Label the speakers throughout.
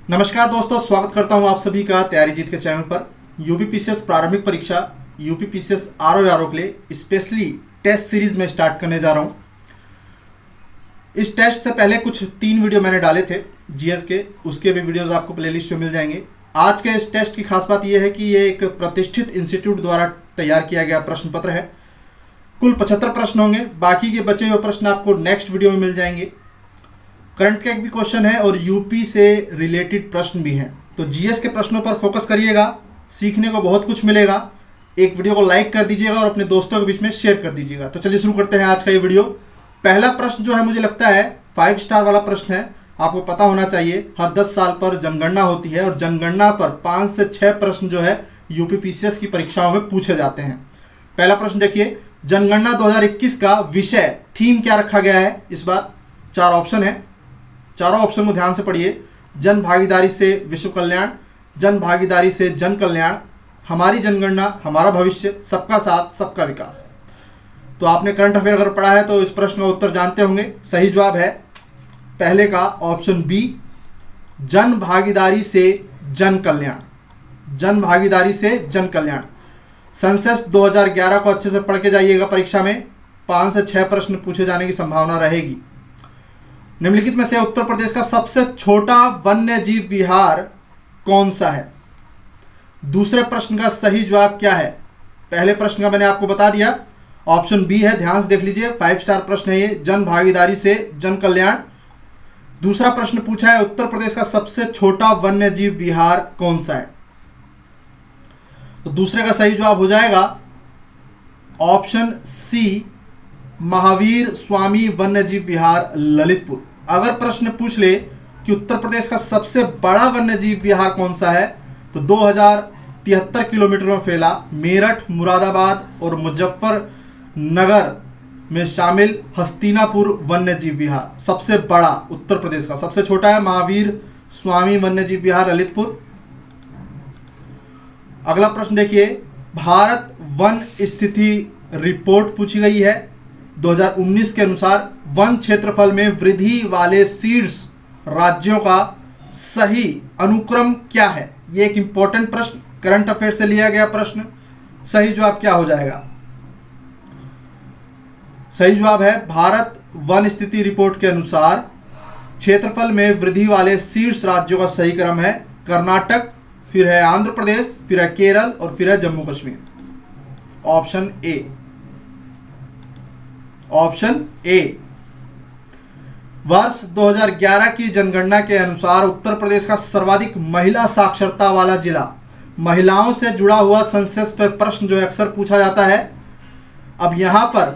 Speaker 1: नमस्कार दोस्तों, स्वागत करता हूं आप सभी का तैयारी जीत के चैनल पर। यूपीपीसीएस प्रारंभिक परीक्षा यूपीपीसीएस आरओ के लिए स्पेशली टेस्ट सीरीज में स्टार्ट करने जा रहा हूं। इस टेस्ट से पहले कुछ 3 वीडियो मैंने डाले थे जीएस के, उसके भी वीडियोस आपको प्लेलिस्ट में मिल जाएंगे। आज के इस टेस्ट की खास बात यह है कि ये एक प्रतिष्ठित इंस्टीट्यूट द्वारा तैयार किया गया प्रश्न पत्र है। कुल 75 प्रश्न होंगे, बाकी के बचे हुए प्रश्न आपको नेक्स्ट वीडियो में मिल जाएंगे। करंट का एक भी क्वेश्चन है और यूपी से रिलेटेड प्रश्न भी हैं। तो जीएस के प्रश्नों पर फोकस करिएगा, सीखने को बहुत कुछ मिलेगा। एक वीडियो को लाइक कर दीजिएगा और अपने दोस्तों के बीच में शेयर कर दीजिएगा। तो चलिए शुरू करते हैं आज का ये वीडियो। पहला प्रश्न जो है मुझे लगता है 5 स्टार वाला प्रश्न है। आपको पता होना चाहिए हर 10 साल पर जनगणना होती है और जनगणना पर 5 से 6 प्रश्न जो है यूपीपीसीएस की परीक्षाओं में पूछे जाते हैं। पहला प्रश्न देखिए, जनगणना 2021 का विषय थीम क्या रखा गया है इस बार? 4 ऑप्शन है, चारों ऑप्शन को ध्यान से पढ़िए। जन भागीदारी से विश्व कल्याण, जन भागीदारी से जन कल्याण, हमारी जनगणना हमारा भविष्य, सबका साथ सबका विकास। तो आपने करंट अफेयर अगर पढ़ा है तो इस प्रश्न का उत्तर जानते होंगे। सही जवाब है पहले का ऑप्शन बी, जन भागीदारी से जन कल्याण। जन भागीदारी से जन कल्याण। सेंसस 2011 को अच्छे से पढ़ के जाइएगा, परीक्षा में 5 से 6 प्रश्न पूछे जाने की संभावना रहेगी। निम्नलिखित में से उत्तर प्रदेश का सबसे छोटा वन्य जीव विहार कौन सा है? दूसरे प्रश्न का सही जवाब क्या है? पहले प्रश्न का मैंने आपको बता दिया, ऑप्शन बी है, ध्यान से देख लीजिए। 5 स्टार प्रश्न है ये, जन भागीदारी से जन कल्याण। दूसरा प्रश्न पूछा है उत्तर प्रदेश का सबसे छोटा वन्य जीव विहार कौन सा है? तो दूसरे का सही जवाब हो जाएगा ऑप्शन सी, महावीर स्वामी वन्यजीव विहार ललितपुर। अगर प्रश्न पूछ ले कि उत्तर प्रदेश का सबसे बड़ा वन्यजीव विहार कौन सा है, तो 2073 किलोमीटर में फैला मेरठ, मुरादाबाद और मुजफ्फरनगर में शामिल हस्तिनापुर वन्यजीव विहार सबसे बड़ा उत्तर प्रदेश का। सबसे छोटा है महावीर स्वामी वन्यजीव विहार ललितपुर। अगला प्रश्न देखिए, भारत वन स्थिति रिपोर्ट पूछी गई है। 2019 के अनुसार वन क्षेत्रफल में वृद्धि वाले शीर्ष राज्यों का सही अनुक्रम क्या है? ये एक इंपॉर्टेंट प्रश्न, करंट अफेयर से लिया गया प्रश्न। सही जवाब क्या हो जाएगा? सही जवाब है भारत वन स्थिति रिपोर्ट के अनुसार क्षेत्रफल में वृद्धि वाले शीर्ष राज्यों का सही क्रम है कर्नाटक, फिर है आंध्र प्रदेश, फिर है केरल और फिर है Jammu Kashmir. Option A, option A. वर्ष 2011 की जनगणना के अनुसार उत्तर प्रदेश का सर्वाधिक महिला साक्षरता वाला जिला। महिलाओं से जुड़ा हुआ सेंसस पर प्रश्न जो अक्सर पूछा जाता है। अब यहां पर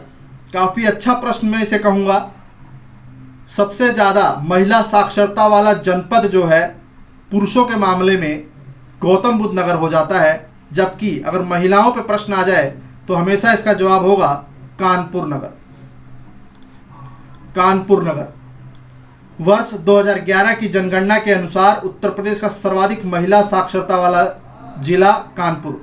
Speaker 1: काफी अच्छा प्रश्न मैं इसे कहूंगा। सबसे ज्यादा महिला साक्षरता वाला जनपद जो है पुरुषों के मामले में गौतम बुद्ध नगर हो जाता है, जबकि अगर महिलाओं पर प्रश्न आ जाए तो हमेशा इसका जवाब होगा कानपुर नगर। कानपुर नगर। वर्ष 2011 की जनगणना के अनुसार उत्तर प्रदेश का सर्वाधिक महिला साक्षरता वाला जिला कानपुर।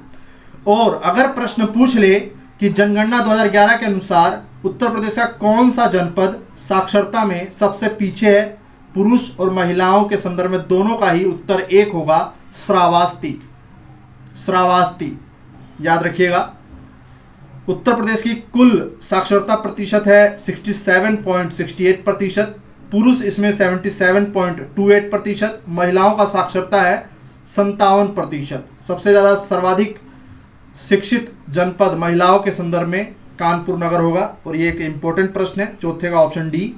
Speaker 1: और अगर प्रश्न पूछ ले कि जनगणना 2011 के अनुसार उत्तर प्रदेश का कौन सा जनपद साक्षरता में सबसे पीछे है, पुरुष और महिलाओं के संदर्भ में दोनों का ही उत्तर एक होगा, श्रावस्ती। श्रावस्ती याद रखिएगा। उत्तर प्रदेश की कुल साक्षरता प्रतिशत है 67.68%, पुरुष इसमें 77.28%, महिलाओं का साक्षरता है 57%। सबसे ज़्यादा सर्वाधिक शिक्षित जनपद महिलाओं के संदर्भ में कानपुर नगर होगा। और ये एक इंपॉर्टेंट प्रश्न है, चौथे का ऑप्शन डी।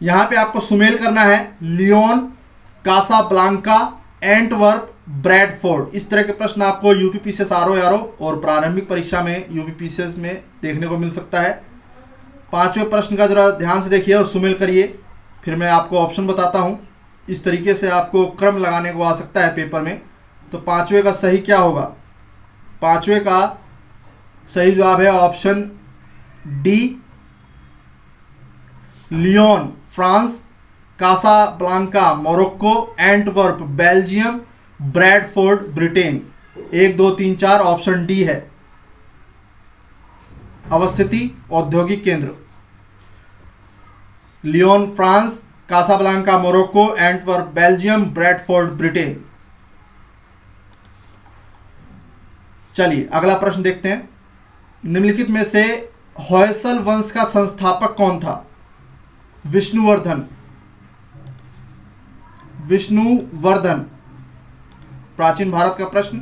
Speaker 1: यहां पे आपको सुमेल करना है लियोन, कासाब्लांका, एंटवर्प, ब्रैडफोर्ड। इस तरह के प्रश्न आपको यूपीपीसीएस आरओ और प्रारंभिक परीक्षा में यूपीपीसीएस में देखने को मिल सकता है। 5वें प्रश्न का जरा ध्यान से देखिए और सुमेल करिए, फिर मैं आपको ऑप्शन बताता हूं। इस तरीके से आपको क्रम लगाने को आ सकता है पेपर में। तो 5वें का सही क्या होगा? 5वें का सही जवाब है option D, Lyon France, Casablanca Morocco, Antwerp Belgium, Bradford Britain. 1 2 3 4 option D है। अवस्थिति औद्योगिक केंद्र Lyon France, Casablanca Morocco, Antwerp Belgium, Bradford Britain. चलिए अगला प्रश्न देखते हैं। निम्नलिखित में से होयसल वंश का संस्थापक कौन था? विष्णुवर्धन। विष्णुवर्धन प्राचीन भारत का प्रश्न।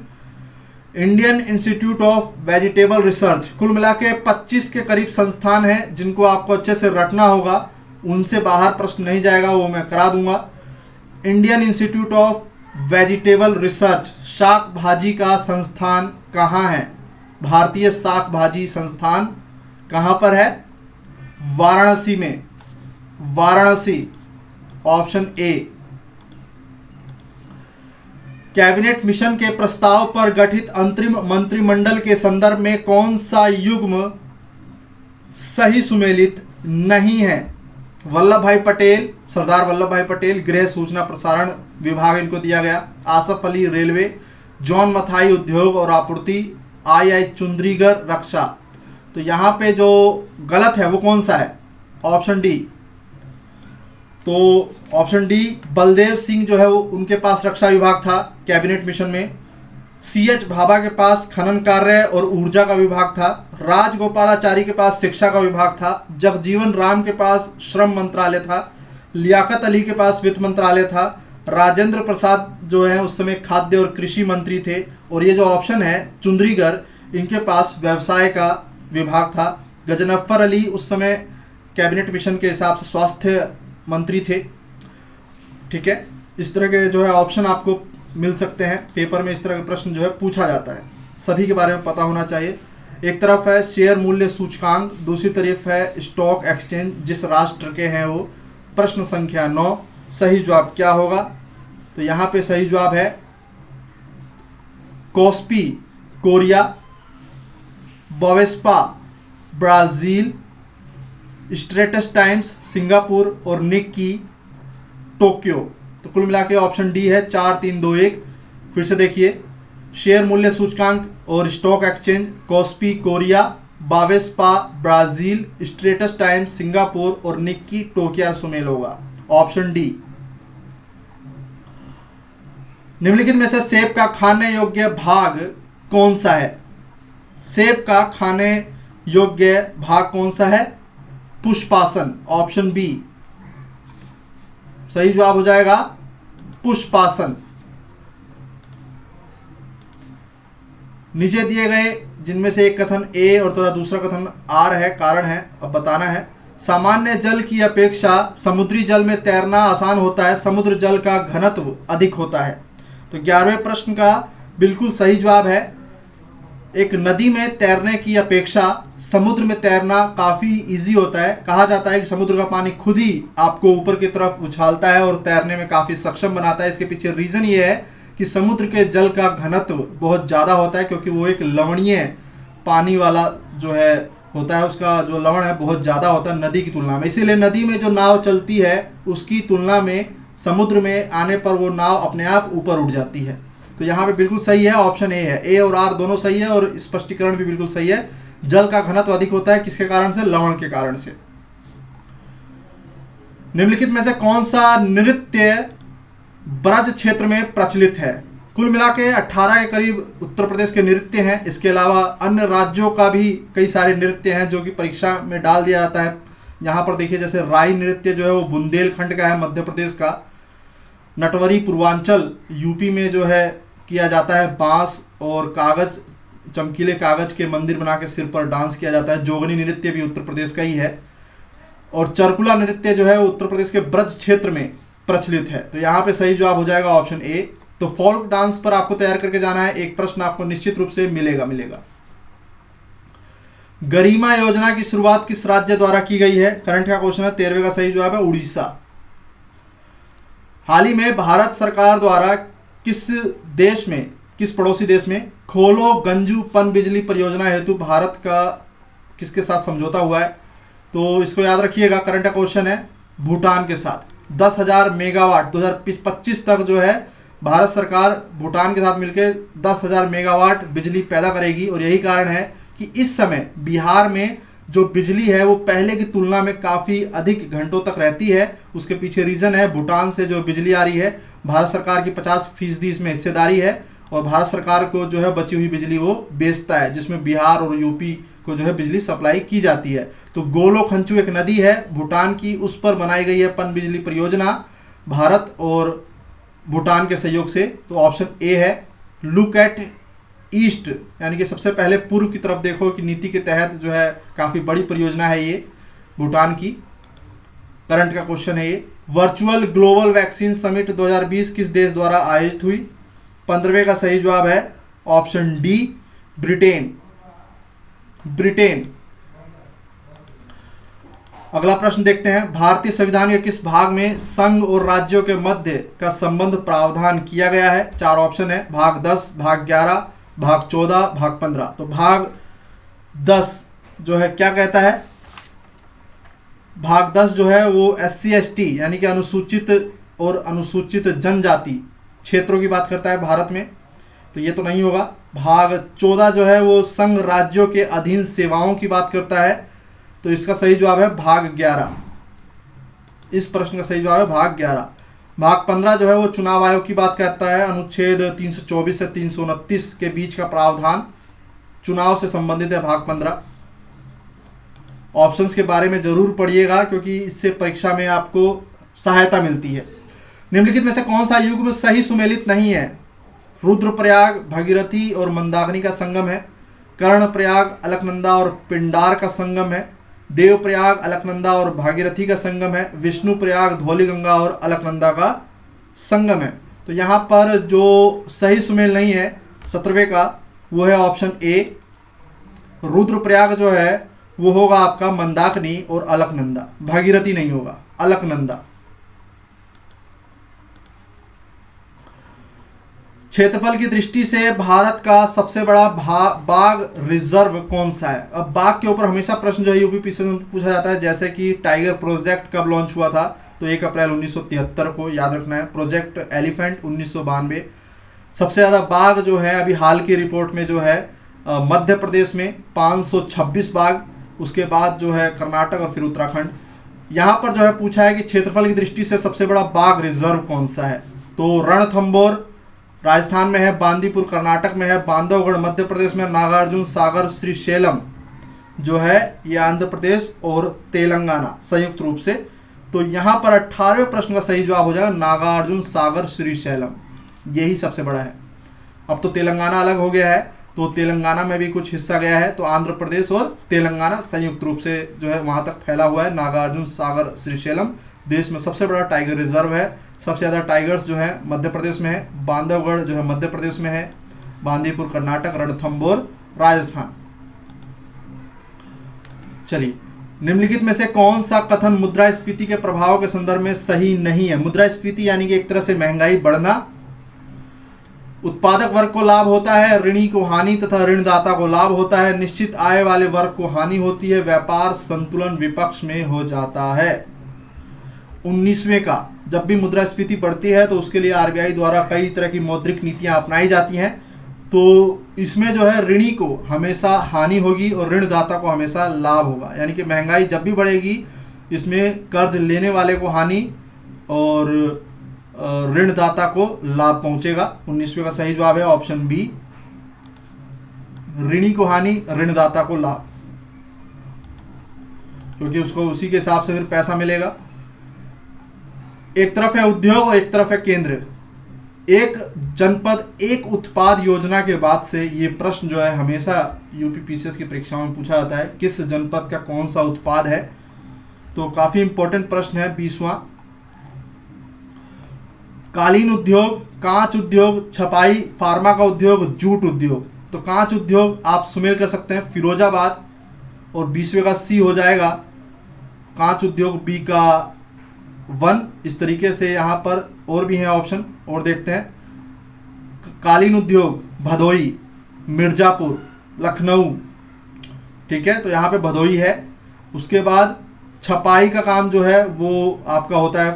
Speaker 1: Indian institute of vegetable research, कुल मिला के 25 के करीब संस्थान हैं जिनको आपको अच्छे से रटना होगा, उनसे बाहर प्रश्न नहीं जाएगा, वो मैं करा दूंगा। Indian institute of vegetable research, शाक भाजी का संस्थान कहाँ है? भारतीय शाक भाजी संस्थान कहाँ पर है? वाराणसी में। Varanasi option A. Cabinet mission के प्रस्ताव पर गठित अंतरिम मंत्रिमंडल के संदर्भ में कौन सा युग्म सही सुमेलित नहीं है? वल्लभ भाई पटेल, सरदार वल्लभ भाई पटेल गृह सूचना प्रसारण विभाग इनको दिया गया। आसफ अली रेलवे, जॉन मथाई उद्योग और आपूर्ति, आई चुंद्रीगर रक्षा। तो यहाँ पे जो गलत है वो कौन सा है? Option D. तो ऑप्शन डी बलदेव सिंह जो है वो उनके पास रक्षा विभाग था कैबिनेट मिशन में। सीएच भाभा के पास खनन कार्य और ऊर्जा का विभाग था। राजगोपालाचारी के पास शिक्षा का विभाग था। जगजीवन राम के पास श्रम मंत्रालय था। लियाकत अली के पास वित्त मंत्रालय था। राजेंद्र प्रसाद जो है उस समय खाद्य और कृषि मंत्री थे। और ये जो ऑप्शन है चुंद्रीगर, इनके पास व्यवसाय का विभाग था। गजनफर अली उस समय कैबिनेट मिशन के हिसाब से स्वास्थ्य मंत्री थे। ठीक है, इस तरह के जो है ऑप्शन आपको मिल सकते हैं पेपर में। इस तरह के प्रश्न जो है पूछा जाता है, सभी के बारे में पता होना चाहिए। एक तरफ है शेयर मूल्य सूचकांक, दूसरी तरफ है स्टॉक एक्सचेंज, जिस राष्ट्र के हैं वो। प्रश्न संख्या 9, सही जवाब क्या होगा? तो यहाँ पे सही जवाब है Kospi Korea, Bovespa Brazil, Straits Times Singapore और निक्की टोक्यो। तो कुल मिला के ऑप्शन डी है 4 3 2 1। फिर से देखिए, शेयर मूल्य सूचकांक और stock exchange Kospi Korea, Bovespa Brazil, Straits Times Singapore और निक्की टोक्यो सुमेल होगा ऑप्शन डी। निम्नलिखित में से सेब का खाने योग्य भाग कौन सा है? सेब का खाने योग्य भाग कौन सा है? पुष्पासन ऑप्शन बी। सही जवाब हो जाएगा पुष्पासन। नीचे दिए गए जिनमें से एक कथन ए और तथा दूसरा कथन आर है, कारण है, अब बताना है। सामान्य जल की अपेक्षा समुद्री जल में तैरना आसान होता है, समुद्र जल का घनत्व अधिक होता है। तो 11वें प्रश्न का बिल्कुल सही जवाब है, एक नदी में तैरने की अपेक्षा समुद्र में तैरना काफ़ी इजी होता है। कहा जाता है कि समुद्र का पानी खुद ही आपको ऊपर की तरफ उछालता है और तैरने में काफ़ी सक्षम बनाता है। इसके पीछे रीज़न ये है कि समुद्र के जल का घनत्व बहुत ज़्यादा होता है, क्योंकि वो एक लवणीय पानी वाला जो है होता है, उसका जो लवण है बहुत ज़्यादा होता है नदी की तुलना में। इसीलिए नदी में जो नाव चलती है उसकी तुलना में समुद्र में आने पर वो नाव अपने आप ऊपर उठ जाती है। तो यहाँ पे बिल्कुल सही है, ऑप्शन ए है। ए और आर दोनों सही है और स्पष्टीकरण भी बिल्कुल सही है। जल का घनत्व अधिक होता है, किसके कारण से? लवण के कारण से। निम्नलिखित में से कौन सा नृत्य ब्रज क्षेत्र में प्रचलित है? कुल मिला के 18 के करीब उत्तर प्रदेश के नृत्य हैं। इसके अलावा अन्य राज्यों का भी कई सारे नृत्य हैं जो कि परीक्षा में डाल दिया जाता है। यहाँ पर देखिए, जैसे राई नृत्य जो है वो बुंदेलखंड का है, मध्य प्रदेश का। नटवरी पूर्वांचल यूपी में जो है किया जाता है, बांस और कागज, चमकीले कागज के मंदिर बना के सिर पर डांस किया जाता है। जोगनी नृत्य भी उत्तर प्रदेश का ही है। और चरकुला नृत्य जो है उत्तर प्रदेश के ब्रज क्षेत्र में प्रचलित है। तो यहाँ पे सही जवाब हो जाएगा ऑप्शन ए। तो फोल्क डांस पर आपको तैयार करके जाना है, एक प्रश्न आपको निश्चित रूप से मिलेगा। गरिमा योजना की शुरुआत किस राज्य द्वारा की गई है? करंट का क्वेश्चन है। 13वें का सही जवाब है उड़ीसा। हाल ही में भारत सरकार द्वारा किस पड़ोसी देश में खोलो गंजू पनबिजली परियोजना हेतु भारत का किसके साथ समझौता हुआ है? तो इसको याद रखिएगा, करंट का क्वेश्चन है। भूटान के साथ 10,000 मेगावाट 2025 तक जो है भारत सरकार भूटान के साथ मिलकर 10,000 मेगावाट बिजली पैदा करेगी। और यही कारण है कि इस समय बिहार में जो बिजली है वो पहले की तुलना में काफ़ी अधिक घंटों तक रहती है। उसके पीछे रीज़न है, भूटान से जो बिजली आ रही है, भारत सरकार की 50% इसमें हिस्सेदारी है और भारत सरकार को जो है बची हुई बिजली वो बेचता है, जिसमें बिहार और यूपी को जो है बिजली सप्लाई की जाती है। तो गोलो खंचू एक नदी है भूटान की, उस पर बनाई गई है पन बिजली परियोजना भारत और भूटान के सहयोग से। तो ऑप्शन ए है। लुक एट ईस्ट, यानी कि सबसे पहले पूर्व की तरफ देखो कि नीति के तहत जो है काफ़ी बड़ी परियोजना है ये भूटान की। करंट का क्वेश्चन है ये। वर्चुअल ग्लोबल वैक्सीन समिट 2020 किस देश द्वारा आयोजित हुई? 15वें का सही जवाब है ऑप्शन डी, ब्रिटेन। अगला प्रश्न देखते हैं। भारतीय संविधान के किस भाग में संघ और राज्यों के मध्य का संबंध प्रावधान किया गया है? 4 ऑप्शन है, भाग 10, भाग 11, भाग 14, भाग 15। तो भाग 10 जो है क्या कहता है? भाग 10 जो है वो SC/ST यानी कि अनुसूचित और अनुसूचित जनजाति क्षेत्रों की बात करता है भारत में, तो ये तो नहीं होगा। भाग 14 जो है वो संघ राज्यों के अधीन सेवाओं की बात करता है, तो इसका सही जवाब है भाग 11। इस प्रश्न का सही जवाब है भाग 11। भाग 15 जो है वो चुनाव आयोग की बात करता है, अनुच्छेद 324 से 329 के बीच का प्रावधान चुनाव से संबंधित है भाग 15। ऑप्शंस के बारे में जरूर पढ़िएगा क्योंकि इससे परीक्षा में आपको सहायता मिलती है। निम्नलिखित में से कौन सा युग्म सही सुमेलित नहीं है? रुद्रप्रयाग भगीरथी और मंदाकिनी का संगम है, कर्णप्रयाग अलकनंदा और पिंडार का संगम है, देवप्रयाग अलकनंदा और भागीरथी का संगम है, विष्णुप्रयाग धौलीगंगा और अलकनंदा का संगम है। तो यहाँ पर जो सही सुमेल नहीं है 17वें का वो है ऑप्शन ए। रुद्रप्रयाग जो है वो होगा आपका मंदाकिनी और अलकनंदा, भागीरथी नहीं होगा, अलकनंदा। क्षेत्रफल की दृष्टि से भारत का सबसे बड़ा बाघ रिजर्व कौन सा है? अब बाघ के ऊपर हमेशा प्रश्न जो है यूपीपीएससी में पूछा जाता है, जैसे कि टाइगर प्रोजेक्ट कब लॉन्च हुआ था? तो 1 अप्रैल 1973 को याद रखना है। Project elephant 1992। सबसे ज़्यादा बाघ जो है अभी हाल की रिपोर्ट में जो है मध्य प्रदेश में 526 बाघ, उसके बाद जो है कर्नाटक और फिर उत्तराखंड। यहाँ पर जो है पूछा है कि क्षेत्रफल की दृष्टि से सबसे बड़ा बाघ रिजर्व कौन सा है? तो रणथंबोर राजस्थान में है, बांदीपुर कर्नाटक में है, बांधवगढ़ मध्य प्रदेश में, नागार्जुन सागर श्रीशैलम जो है ये आंध्र प्रदेश और तेलंगाना संयुक्त रूप से। तो यहाँ पर 18वें प्रश्न का सही जवाब हो जाएगा नागार्जुन सागर श्रीशैलम, यही सबसे बड़ा है। अब तो तेलंगाना अलग हो गया है, तो तेलंगाना में भी कुछ हिस्सा गया है, तो आंध्र प्रदेश और तेलंगाना संयुक्त रूप से जो है वहाँ तक फैला हुआ है नागार्जुन सागर श्रीशैलम। देश में सबसे बड़ा टाइगर रिजर्व है। सबसे ज़्यादा टाइगर्स जो है मध्य प्रदेश में है, बांधवगढ़ जो है मध्य प्रदेश में है, बांदीपुर कर्नाटक, रणथंबोर राजस्थान। चलिए, निम्नलिखित में से कौन सा कथन मुद्रास्फीति के प्रभाव के संदर्भ में सही नहीं है? मुद्रास्फीति यानी कि एक तरह से महंगाई बढ़ना। उत्पादक वर्ग को लाभ होता है, ऋणी को हानि तथा ऋणदाता को लाभ होता है, निश्चित आय वाले वर्ग को हानि होती है, व्यापार संतुलन विपक्ष में हो जाता है। 19वें का, जब भी मुद्रास्फीति बढ़ती है तो उसके लिए आरबीआई द्वारा कई तरह की मौद्रिक नीतियां अपनाई जाती हैं। तो इसमें जो है ऋणी को हमेशा हानि होगी और ऋणदाता को हमेशा लाभ होगा, यानी कि महंगाई जब भी बढ़ेगी इसमें कर्ज लेने वाले को हानि और ऋणदाता को लाभ पहुंचेगा। 19वें का सही जवाब है ऑप्शन बी, ऋणी को हानि ऋणदाता को लाभ, क्योंकि उसको उसी के हिसाब से फिर पैसा मिलेगा। एक तरफ है उद्योग और एक तरफ है केंद्र। एक जनपद एक उत्पाद योजना के बाद से ये प्रश्न जो है हमेशा यूपीपीसीएस की परीक्षाओं में पूछा जाता है, किस जनपद का कौन सा उत्पाद है? तो काफी इंपॉर्टेंट प्रश्न है 20वां। कालीन उद्योग, कांच उद्योग, छपाई, फार्मा का उद्योग, जूट उद्योग। तो कांच उद्योग आप सुमेल कर सकते हैं फिरोजाबाद, और 20वें का सी हो जाएगा कांच उद्योग, बी का 1। इस तरीके से यहाँ पर और भी हैं ऑप्शन, और देखते हैं। कालीन उद्योग भदोई, मिर्जापुर, लखनऊ, ठीक है, तो यहाँ पे भदोई है। उसके बाद छपाई का काम जो है वो आपका होता है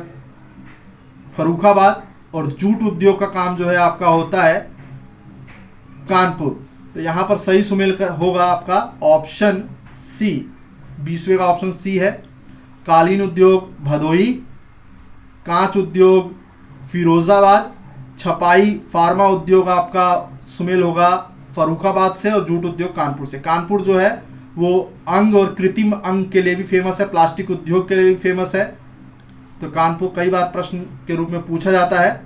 Speaker 1: फर्रुखाबाद, और जूट उद्योग का काम जो है आपका होता है कानपुर। तो यहाँ पर सही सुमेल होगा आपका ऑप्शन सी, 20वें का ऑप्शन सी है। कालीन उद्योग भदोही, कांच उद्योग फिरोजाबाद, छपाई फार्मा उद्योग आपका सुमेल होगा फर्रुखाबाद से, और जूट उद्योग कानपुर से। कानपुर जो है वो अंग और कृत्रिम अंग के लिए भी फेमस है, प्लास्टिक उद्योग के लिए भी फेमस है, तो कानपुर कई बार प्रश्न के रूप में पूछा जाता है।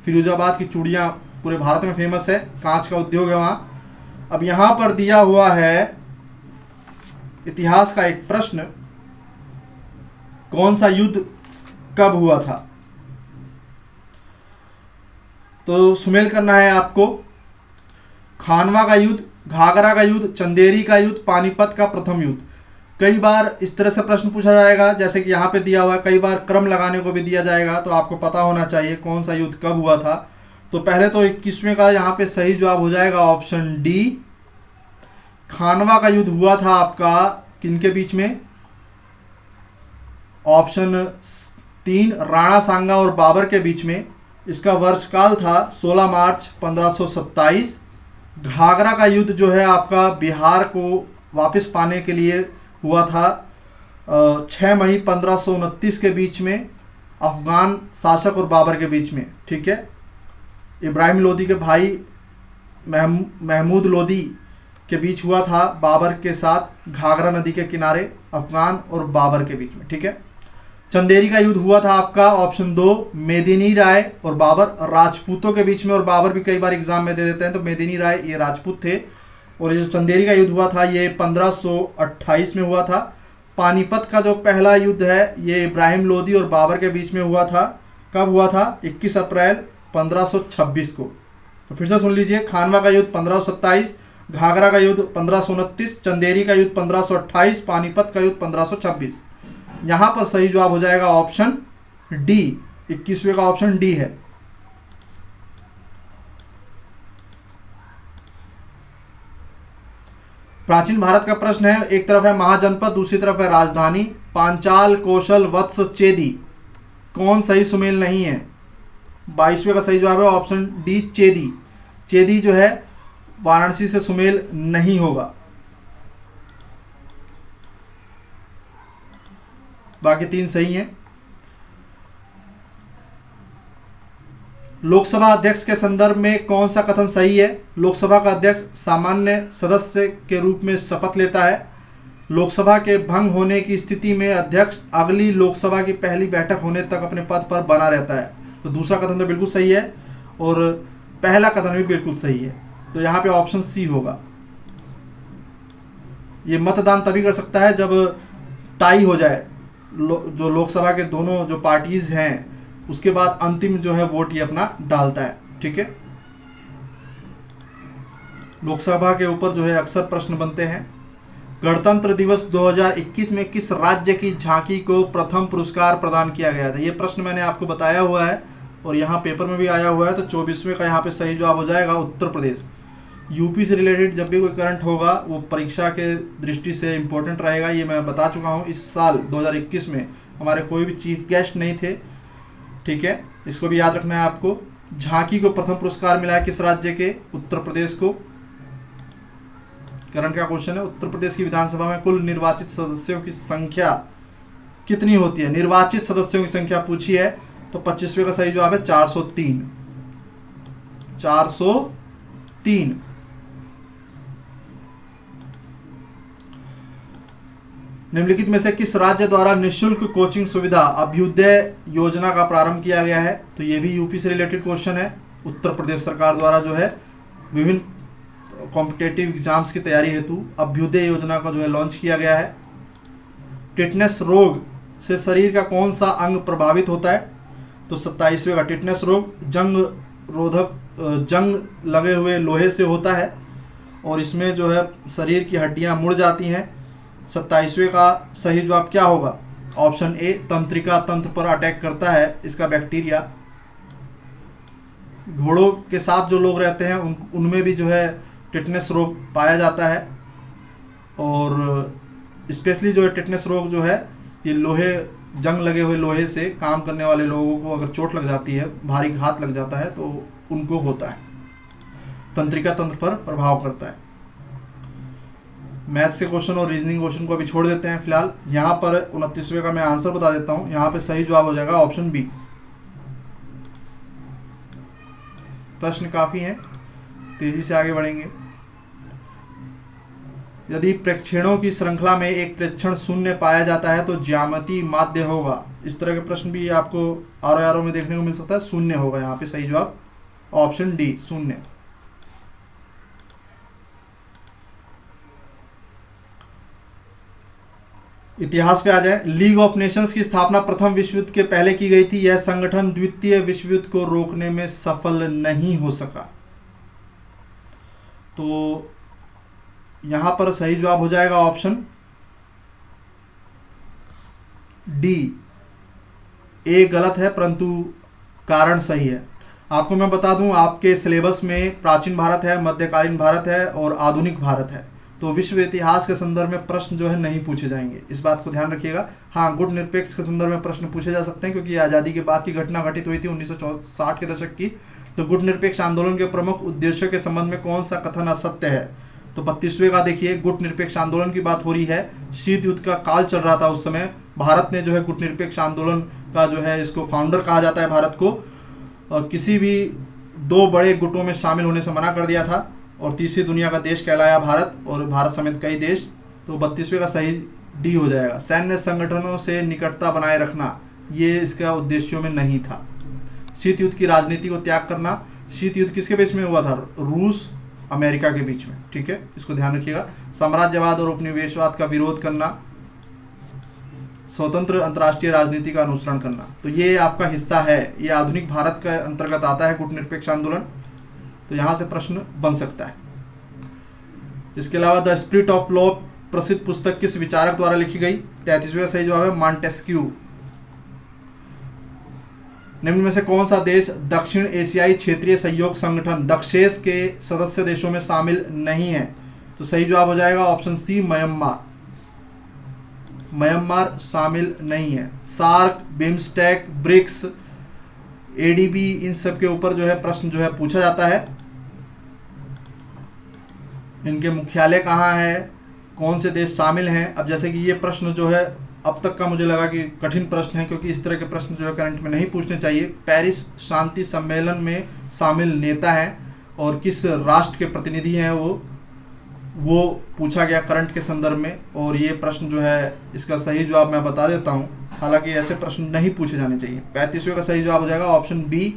Speaker 1: फिरोजाबाद की चूड़ियाँ पूरे भारत में फेमस है, कांच का उद्योग है वहाँ। अब यहाँ पर दिया हुआ है इतिहास का एक प्रश्न, कौन सा युद्ध कब हुआ था? तो सुमेल करना है आपको। खानवा का युद्ध, घाघरा का युद्ध, चंदेरी का युद्ध, पानीपत का प्रथम युद्ध। कई बार इस तरह से प्रश्न पूछा जाएगा, जैसे कि यहाँ पे दिया हुआ है, कई बार क्रम लगाने को भी दिया जाएगा, तो आपको पता होना चाहिए कौन सा युद्ध कब हुआ था। तो पहले तो 21वें का यहाँ पे सही जवाब हो जाएगा ऑप्शन डी। खानवा का युद्ध हुआ था आपका किनके बीच में? ऑप्शन 3 राणा सांगा और बाबर के बीच में। इसका वर्षकाल था 16 मार्च 1527। घाघरा का युद्ध जो है आपका बिहार को वापस पाने के लिए हुआ था 6 मई 1529 के बीच में, अफगान शासक और बाबर के बीच में। ठीक है, इब्राहिम लोदी के भाई महमूद लोदी के बीच हुआ था बाबर के साथ, घाघरा नदी के किनारे, अफगान और बाबर के बीच में। ठीक है, चंदेरी का युद्ध हुआ था आपका ऑप्शन 2 मेदिनी राय और बाबर, राजपूतों के बीच में, और बाबर भी कई बार एग्जाम में दे देते हैं, तो मेदिनी राय ये राजपूत थे। और ये जो चंदेरी का युद्ध हुआ था ये 1528 में हुआ था। पानीपत का जो पहला युद्ध है ये इब्राहिम लोदी और बाबर के बीच में हुआ था। कब हुआ था? 21 अप्रैल 1526 को। तो फिर से सुन लीजिए, खानवा का युद्ध 1527, घाघरा का युद्ध 1529, चंदेरी का युद्ध 1528, पानीपत का युद्ध 1526। यहाँ पर सही जवाब हो जाएगा ऑप्शन डी। 21वें का ऑप्शन डी है। प्राचीन भारत का प्रश्न है, एक तरफ है महाजनपद, दूसरी तरफ है राजधानी। पांचाल, कौशल, वत्स, चेदी, कौन सही सुमेल नहीं है? 22वें का सही जवाब है ऑप्शन डी चेदी। चेदी जो है वाराणसी से सुमेल नहीं होगा। बाकी 3 सही हैं। लोकसभा अध्यक्ष के संदर्भ में कौन सा कथन सही है? लोकसभा का अध्यक्ष सामान्य सदस्य के रूप में शपथ लेता है। लोकसभा के भंग होने की स्थिति में अध्यक्ष अगली लोकसभा की पहली बैठक होने तक अपने पद पर बना रहता है। तो दूसरा कथन तो बिल्कुल सही है और पहला कथन भी बिल्कुल सही है। तो यहाँ पे ऑप्शन सी होगा। ये मतदान तभी कर सकता है जब टाई हो जाए, जो लोकसभा के दोनों जो पार्टीज हैं, उसके बाद अंतिम जो है वोट ये अपना डालता है। ठीक है, लोकसभा के ऊपर जो है अक्सर प्रश्न बनते हैं। गणतंत्र दिवस 2021 में किस राज्य की झांकी को प्रथम पुरस्कार प्रदान किया गया था? ये प्रश्न मैंने आपको बताया हुआ है और यहाँ पेपर में भी आया हुआ है। तो 24वें का यहाँ पे सही जवाब हो जाएगा उत्तर प्रदेश। यूपी से रिलेटेड जब भी कोई करंट होगा वो परीक्षा के दृष्टि से इम्पोर्टेंट रहेगा, ये मैं बता चुका हूँ। इस साल 2021 में हमारे कोई भी चीफ गेस्ट नहीं थे। ठीक है, इसको भी याद रखना है आपको। झांकी को प्रथम पुरस्कार मिला है किस राज्य के? उत्तर प्रदेश को। करंट का क्वेश्चन है, उत्तर प्रदेश की विधानसभा में कुल निर्वाचित सदस्यों की संख्या कितनी होती है? निर्वाचित सदस्यों की संख्या पूछी है, तो 25वें का सही जवाब है 403। 403। निम्नलिखित में से किस राज्य द्वारा निःशुल्क कोचिंग सुविधा अभ्युदय योजना का प्रारंभ किया गया है? तो ये भी यूपी से रिलेटेड क्वेश्चन है। उत्तर प्रदेश सरकार द्वारा जो है विभिन्न कॉम्पिटेटिव एग्जाम्स की तैयारी हेतु अभ्युदय योजना का जो है लॉन्च किया गया है। टिटनेस रोग से शरीर का कौन सा अंग प्रभावित होता है? तो 27वें का टिटनेस रोग जंग लगे हुए लोहे से होता है और इसमें जो है शरीर की हड्डियां मुड़ जाती हैं। 27वें का सही जवाब क्या होगा? ऑप्शन ए, तंत्रिका तंत्र पर अटैक करता है इसका बैक्टीरिया। घोड़ों के साथ जो लोग रहते हैं उनमें भी जो है टिटनेस रोग पाया जाता है और स्पेशली जो है टिटनेस रोग जो है ये लोहे, जंग लगे हुए लोहे से काम करने वाले लोगों को अगर चोट लग जाती है, भारी घात लग जाता है तो उनको होता है, तंत्रिका तंत्र पर प्रभाव करता है। मैथ्स के क्वेश्चन और रीजनिंग क्वेश्चन को अभी छोड़ देते हैं फिलहाल। यहाँ पर 29वें का मैं आंसर बता देता हूँ। यहाँ पे सही जवाब हो जाएगा ऑप्शन बी। प्रश्न काफी हैं, तेजी से आगे बढ़ेंगे। यदि प्रेक्षणों की श्रृंखला में एक प्रेक्षण शून्य पाया जाता है तो ज्यामिति माध्य होगा। इस तरह के प्रश्न भी आपको आर में देखने को मिल सकता है। शून्य होगा यहाँ पे सही जवाब ऑप्शन डी, शून्य। इतिहास पे आ जाए। लीग ऑफ नेशंस की स्थापना प्रथम विश्व युद्ध के पहले की गई थी। यह संगठन द्वितीय विश्व युद्ध को रोकने में सफल नहीं हो सका। तो यहां पर सही जवाब हो जाएगा ऑप्शन डी। ए गलत है परंतु कारण सही है। आपको मैं बता दूं, आपके सिलेबस में प्राचीन भारत है, मध्यकालीन भारत है और आधुनिक भारत है। तो विश्व इतिहास के संदर्भ में प्रश्न जो है नहीं पूछे जाएंगे, इस बात को ध्यान रखिएगा। हाँ, गुट निरपेक्ष के संदर्भ में प्रश्न पूछे जा सकते हैं क्योंकि आज़ादी के बाद की घटना घटित हुई थी 1960 के दशक की। तो गुट निरपेक्ष आंदोलन के प्रमुख उद्देश्यों के संबंध में कौन सा कथन असत्य है? तो 32वें का देखिए, गुट निरपेक्ष आंदोलन की बात हो रही है। शीत युद्ध का काल चल रहा था उस समय। भारत ने जो है गुट निरपेक्ष आंदोलन का जो है, इसको फाउंडर कहा जाता है भारत को, किसी भी दो बड़े गुटों में शामिल होने से मना कर दिया था और तीसरी दुनिया का देश कहलाया भारत, और भारत समेत कई देश। तो 32वें का सही डी हो जाएगा। सैन्य संगठनों से निकटता बनाए रखना, ये इसका उद्देश्यों में नहीं था। शीत युद्ध की राजनीति को त्याग करना। शीत युद्ध किसके बीच में हुआ था? रूस अमेरिका के बीच में, ठीक है, इसको ध्यान रखिएगा। साम्राज्यवाद और उपनिवेशवाद का विरोध करना, स्वतंत्र अंतर्राष्ट्रीय राजनीति का अनुसरण करना। तो ये आपका हिस्सा है, ये आधुनिक भारत के अंतर्गत आता है गुट निरपेक्ष आंदोलन। तो यहां से प्रश्न बन सकता है। इसके अलावा द स्पिरिट ऑफ लॉ प्रसिद्ध पुस्तक किस विचारक द्वारा लिखी गई? 33वें का सही जवाब है मॉन्टेस्क्यू। निम्न में से कौन सा देश दक्षिण एशियाई क्षेत्रीय सहयोग संगठन दक्षेस के सदस्य देशों में शामिल नहीं है? तो सही जवाब हो जाएगा ऑप्शन सी, म्यांमार। म्यांमार शामिल नहीं है। सार्क, बिम्स्टेक, ब्रिक्स, एडीबी, इन सब के ऊपर जो है प्रश्न जो है पूछा जाता है। इनके मुख्यालय कहाँ है, कौन से देश शामिल हैं? अब जैसे कि ये प्रश्न जो है अब तक का मुझे लगा कि कठिन प्रश्न है, क्योंकि इस तरह के प्रश्न जो है करंट में नहीं पूछने चाहिए। पेरिस शांति सम्मेलन में शामिल नेता हैं और किस राष्ट्र के प्रतिनिधि हैं वो पूछा गया करंट के संदर्भ में। और ये प्रश्न जो है, इसका सही जवाब मैं बता देता हूँ, हालांकि ऐसे प्रश्न नहीं पूछे जाने चाहिए। 35वें का सही जवाब हो जाएगा ऑप्शन बी।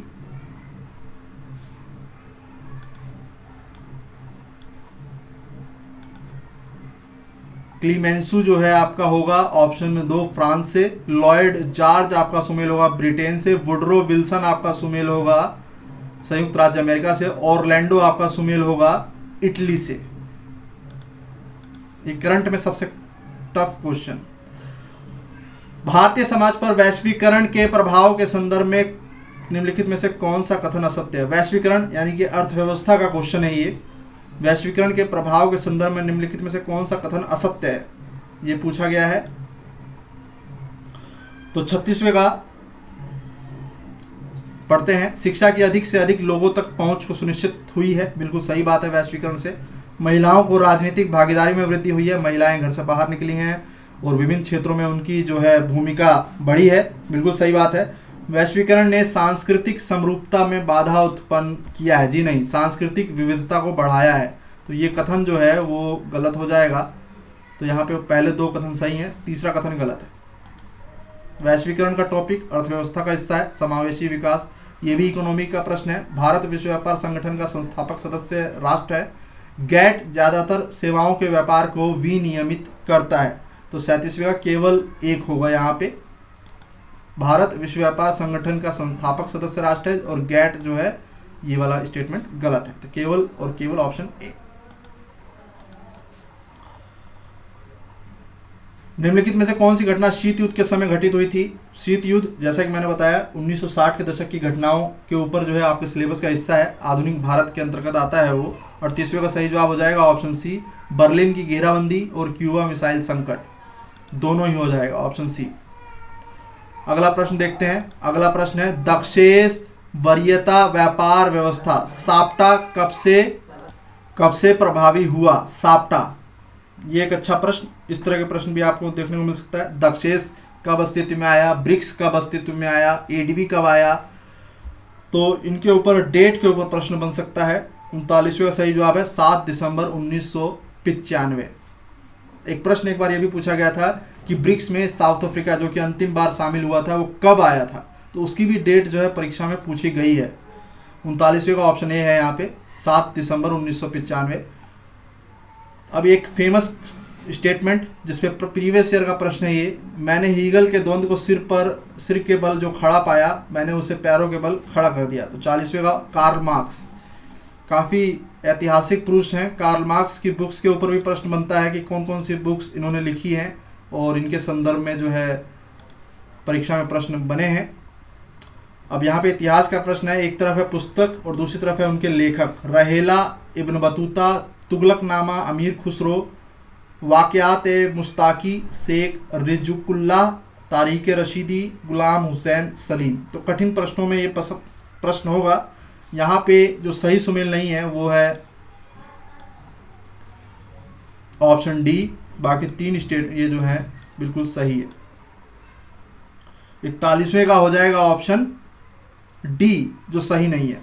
Speaker 1: क्लीमेंसू जो है आपका होगा ऑप्शन 2 फ्रांस से। लॉयड जॉर्ज आपका सुमेल होगा ब्रिटेन से। वुडरो विल्सन आपका सुमेल होगा संयुक्त राज्य अमेरिका से। ऑरलैंडो आपका सुमेल होगा इटली से। ये करंट में सबसे टफ क्वेश्चन। भारतीय समाज पर वैश्वीकरण के प्रभाव के संदर्भ में निम्नलिखित में से कौन सा कथन असत्य है? वैश्वीकरण यानी कि अर्थव्यवस्था का क्वेश्चन है ये। वैश्वीकरण के प्रभाव के संदर्भ में निम्नलिखित में से कौन सा कथन असत्य है, ये पूछा गया है। तो 36वें का पढ़ते हैं। शिक्षा की अधिक से अधिक लोगों तक पहुंच को सुनिश्चित हुई है, बिल्कुल सही बात है। वैश्वीकरण से महिलाओं को राजनीतिक भागीदारी में वृद्धि हुई है, महिलाएं घर से बाहर निकली हैं और विभिन्न क्षेत्रों में उनकी जो है भूमिका बढ़ी है, बिल्कुल सही बात है। वैश्वीकरण ने सांस्कृतिक समरूपता में बाधा उत्पन्न किया है, जी नहीं, सांस्कृतिक विविधता को बढ़ाया है। तो ये कथन जो है वो गलत हो जाएगा। तो यहाँ पे पहले दो कथन सही हैं, तीसरा कथन गलत है। वैश्वीकरण का टॉपिक अर्थव्यवस्था का हिस्सा है, समावेशी विकास, ये भी इकोनॉमी का प्रश्न है। भारत विश्व व्यापार संगठन का संस्थापक सदस्य राष्ट्र है। गैट ज्यादातर सेवाओं के व्यापार को विनियमित करता है। तो 37वें का केवल एक होगा यहाँ पे। भारत विश्व व्यापार संगठन का संस्थापक सदस्य राष्ट्र है और गैट जो है ये वाला स्टेटमेंट गलत है। तो केवल और केवल ऑप्शन ए। निम्नलिखित में से कौन सी घटना शीत युद्ध के समय घटित हुई थी? शीत युद्ध जैसा कि मैंने बताया 1960 के दशक की घटनाओं के ऊपर जो है आपके सिलेबस का हिस्सा है, आधुनिक भारत के अंतर्गत आता है वो। और 30वें का सही जवाब हो जाएगा ऑप्शन सी, बर्लिन की घेराबंदी और क्यूबा मिसाइल संकट, दोनों ही हो जाएगा ऑप्शन सी। अगला प्रश्न देखते हैं। अगला प्रश्न है दक्षेस वरीयता व्यापार व्यवस्था साप्टा कब से प्रभावी हुआ? साप्टा ये एक अच्छा प्रश्न, इस तरह के प्रश्न भी आपको देखने को मिल सकता है। दक्षेश कब अस्तित्व में आया, ब्रिक्स कब अस्तित्व में आया, एडीबी कब आया, तो इनके ऊपर डेट के ऊपर प्रश्न बन सकता है। 39वें का सही जवाब है 7 दिसंबर 1995। एक प्रश्न एक बार ये भी पूछा गया था कि ब्रिक्स में साउथ अफ्रीका जो कि अंतिम बार शामिल हुआ था वो कब आया था, तो उसकी भी डेट जो है परीक्षा में पूछी गई है। 39वें का ऑप्शन ए है यहाँ पे 7 दिसंबर 1995। अब एक फेमस स्टेटमेंट जिसपे प्रीवियस ईयर का प्रश्न है ये, मैंने हीगल के द्वंद्व को सिर के बल जो खड़ा पाया, मैंने उसे पैरों के बल खड़ा कर दिया। तो 40वें का कार्ल मार्क्स, काफ़ी ऐतिहासिक पुरुष हैं। कार्ल मार्क्स की बुक्स के ऊपर भी प्रश्न बनता है कि कौन कौन सी बुक्स इन्होंने लिखी हैं और इनके संदर्भ में जो है परीक्षा में प्रश्न बने हैं। अब यहाँ पे इतिहास का प्रश्न है, एक तरफ है पुस्तक और दूसरी तरफ है उनके लेखक। रहेला, इब्न बतूता, तुगलकनामा, अमीर खुसरो, वाक़यात मुस्ताकी, शेख रिजुकुल्लाह, तारीख रशीदी, गुलाम हुसैन सलीम। तो कठिन प्रश्नों में ये प्रश्न होगा। यहाँ पे जो सही सुमेल नहीं है वो है ऑप्शन डी, बाकी 3 स्टेट ये जो है बिल्कुल सही है। 41वें का हो जाएगा ऑप्शन डी जो सही नहीं है।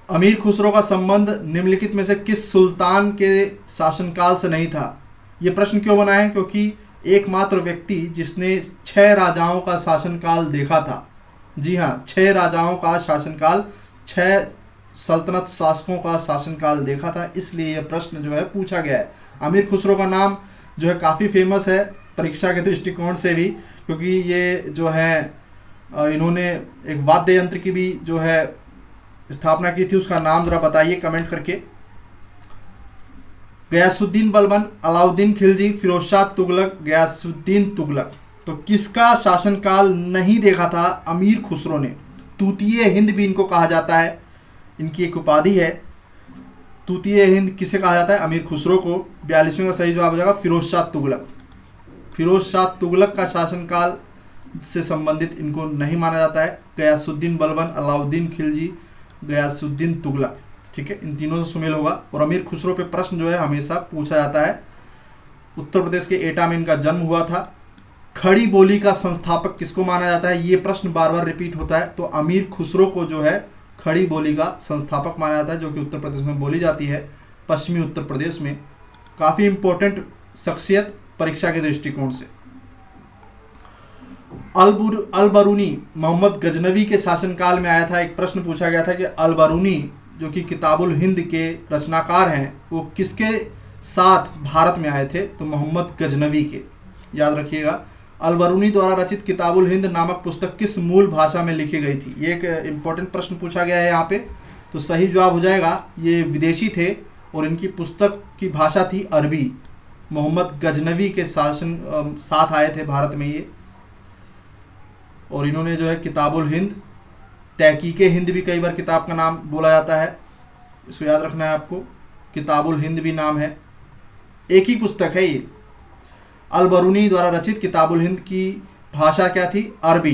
Speaker 1: अमीर खुसरो का संबंध निम्नलिखित में से किस सुल्तान के शासनकाल से नहीं था? ये प्रश्न क्यों बना है? क्योंकि एकमात्र व्यक्ति जिसने 6 राजाओं का शासनकाल देखा था, जी हाँ 6 राजाओं का शासनकाल, 6 सल्तनत शासकों का शासनकाल देखा था, इसलिए यह प्रश्न जो है पूछा गया है। अमीर खुसरो का नाम जो है काफ़ी फेमस है परीक्षा के दृष्टिकोण से भी, क्योंकि ये जो है इन्होंने एक वाद्य यंत्र की भी जो है स्थापना की थी। उसका नाम जरा बताइए कमेंट करके। गयासुद्दीन बलबन, अलाउद्दीन खिलजी, फिरोजशाह तुगलक, गयासुद्दीन तुगलक। तो किसका शासनकाल नहीं देखा था अमीर खुसरो ने? तूतीय हिंद भी इनको कहा जाता है, इनकी एक उपाधि है। तूतीय हिंद किसे कहा जाता है? अमीर खुसरो को। 42वें का सही जवाब हो जाएगा फिरोजशाह तुगलक। फिरोजशाह तुगलक का शासनकाल से संबंधित इनको नहीं माना जाता है। गयासुद्दीन बलबन, अलाउद्दीन खिलजी, गयासुद्दीन तुगलक, ठीक है, इन तीनों से सुमेल होगा। और अमीर खुसरो पे प्रश्न जो है हमेशा पूछा जाता है। उत्तर प्रदेश के एटा में इनका जन्म हुआ था। खड़ी बोली का संस्थापक किसको माना जाता है? ये प्रश्न बार बार रिपीट होता है। तो अमीर खुसरो को जो है खड़ी बोली का संस्थापक माना जाता है, जो कि उत्तर प्रदेश में बोली जाती है, पश्चिमी उत्तर प्रदेश में। काफ़ी इंपॉर्टेंट शख्सियत परीक्षा के दृष्टिकोण से। अल-बरूनी मोहम्मद गजनवी के शासनकाल में आया था। एक प्रश्न पूछा गया था कि अल-बरूनी जो कि किताबुल हिंद के रचनाकार हैं, वो किसके साथ भारत में आए थे? तो मोहम्मद गजनवी के, याद रखिएगा। अल-बरूनी द्वारा रचित किताबुल हिंद नामक पुस्तक किस मूल भाषा में लिखी गई थी? ये एक इम्पोर्टेंट प्रश्न पूछा गया है यहाँ पे। तो सही जवाब हो जाएगा, ये विदेशी थे और इनकी पुस्तक की भाषा थी अरबी। मोहम्मद गजनवी के साथ आए थे भारत में ये, और इन्होंने जो है किताबुल हिंद, तहकीके हिंद भी कई बार किताब का नाम बोला जाता है, इसको याद रखना है आपको। किताबुल हिंद भी नाम है, एक ही पुस्तक है ये। अल-बरूनी द्वारा रचित किताबुल हिंद की भाषा क्या थी? अरबी।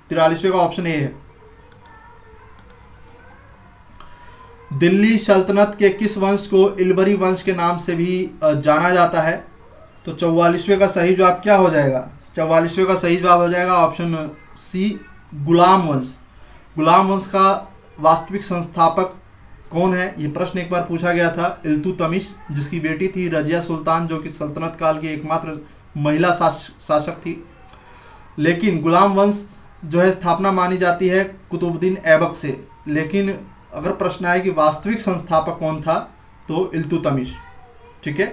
Speaker 1: 43वें का ऑप्शन ए है। दिल्ली सल्तनत के किस वंश को इलबरी वंश के नाम से भी जाना जाता है? तो 44वें का सही जवाब क्या हो जाएगा? 44वें का सही जवाब हो जाएगा ऑप्शन सी, गुलाम वंश। गुलाम वंश का वास्तविक संस्थापक कौन है? ये प्रश्न एक बार पूछा गया था। इल्तुतमिश, जिसकी बेटी थी रजिया सुल्तान, जो कि सल्तनत काल की एकमात्र महिला शासक थी। लेकिन गुलाम वंश जो है स्थापना मानी जाती है कुतुबुद्दीन ऐबक से। लेकिन अगर प्रश्न आए कि वास्तविक संस्थापक कौन था, तो इल्तुतमिश, ठीक है।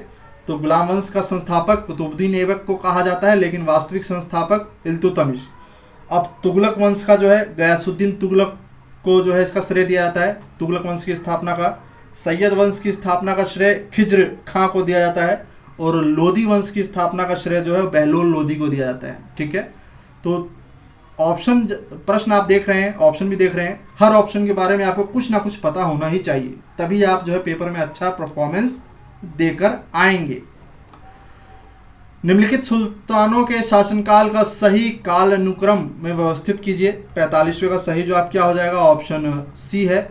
Speaker 1: तो गुलाम वंश का संस्थापक कुतुबुद्दीन ऐबक को कहा जाता है, लेकिन वास्तविक संस्थापक इल्तुतमिश। अब तुगलक वंश का जो है गयासुद्दीन तुगलक को जो है इसका श्रेय दिया जाता है, तुगलक वंश की स्थापना का। सैयद वंश की स्थापना का श्रेय खिज्र खां को दिया जाता है, और लोदी वंश की स्थापना का श्रेय जो है बहलोल लोदी को दिया जाता है, ठीक है। तो ऑप्शन प्रश्न आप देख रहे हैं, ऑप्शन भी देख रहे हैं, हर ऑप्शन के बारे में आपको कुछ ना कुछ पता होना ही चाहिए, तभी आप जो है पेपर में अच्छा परफॉर्मेंस देकर आएंगे। निम्नलिखित सुल्तानों के शासनकाल का सही काल अनुक्रम में व्यवस्थित कीजिए। 45वें का सही जवाब क्या हो जाएगा? ऑप्शन सी है।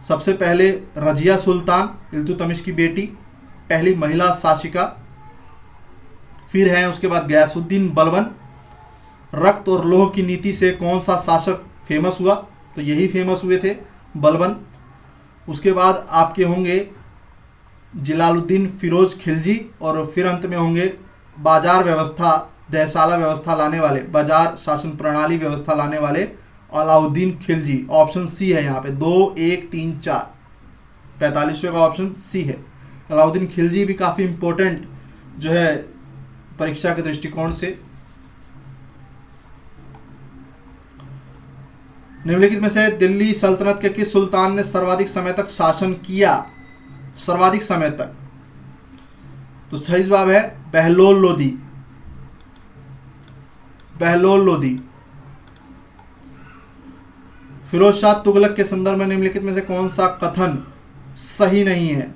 Speaker 1: सबसे पहले रजिया सुल्तान, इल्तुतमिश की बेटी, पहली महिला शासिका। फिर हैं उसके बाद गयासुद्दीन बलबन। रक्त और लोह की नीति से कौन सा शासक फेमस हुआ? तो यही फेमस हुए थे, बलबन। उसके बाद आपके होंगे जलालुद्दीन फिरोज खिलजी, और फिर अंत में होंगे बाजार व्यवस्था, दहसाला व्यवस्था लाने वाले, बाजार शासन प्रणाली व्यवस्था लाने वाले अलाउद्दीन खिलजी। ऑप्शन सी है यहाँ पे, 2, 1, 3, 4, 45वें का ऑप्शन सी है। अलाउद्दीन खिलजी भी काफ़ी इंपॉर्टेंट जो है परीक्षा के दृष्टिकोण से। निम्नलिखित में से दिल्ली सल्तनत के किस सुल्तान ने सर्वाधिक समय तक शासन किया? सर्वाधिक समय तक, तो सही जवाब है बहलोल लोदी। बहलोल लोदी। फिरोज शाह तुगलक के संदर्भ में निम्नलिखित में से कौन सा कथन सही नहीं है?